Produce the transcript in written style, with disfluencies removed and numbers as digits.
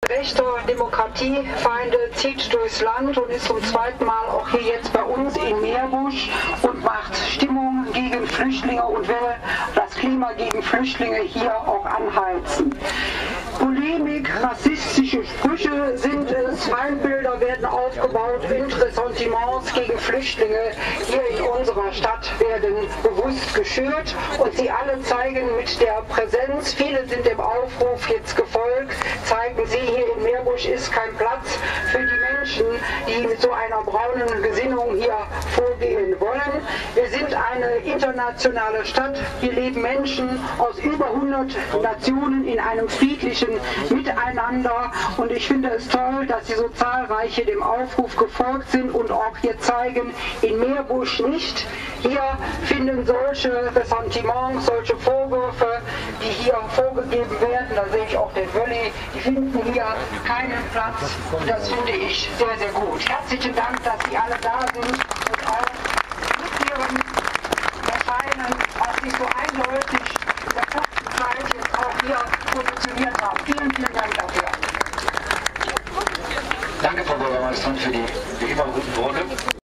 Rechter Demokratiefeinde zieht durchs Land und ist zum zweiten Mal auch hier jetzt bei uns in Meerbusch und macht Stimmung gegen Flüchtlinge und will das Klima gegen Flüchtlinge hier auch anheizen. Polemik, rassistische Sprüche sind es, Feindbilder werden aufgebaut, Ressentiments gegen Flüchtlinge hier in unserer Stadt werden bewusst geschürt und sie alle zeigen mit der Präsenz, viele sind dem Aufruf jetzt gefolgt, zeigen sie, hier in Meerbusch ist kein Platz für die Menschen, die mit so einer braunen Gesinnung hier vorgehen wollen. Wir sind eine internationale Stadt, hier leben Menschen aus über 100 Nationen in einem friedlichen Miteinander und ich finde es toll, dass Sie so zahlreiche dem Aufruf gefolgt sind und auch hier zeigen, in Meerbusch nicht. Hier finden solche Ressentiments, solche Vorwürfe, die hier vorgegeben werden, da sehe ich auch den Wölli, die finden hier keinen Platz und das finde ich sehr, sehr gut. Herzlichen Dank, dass Sie alle da sind und auch mit Ihrem Erscheinen auch sich so eindeutig in der kurzen Zeit jetzt auch hier positioniert haben. Vielen, vielen Dank dafür. Danke, Frau Bürgermeisterin, für die wie immer guten Worte.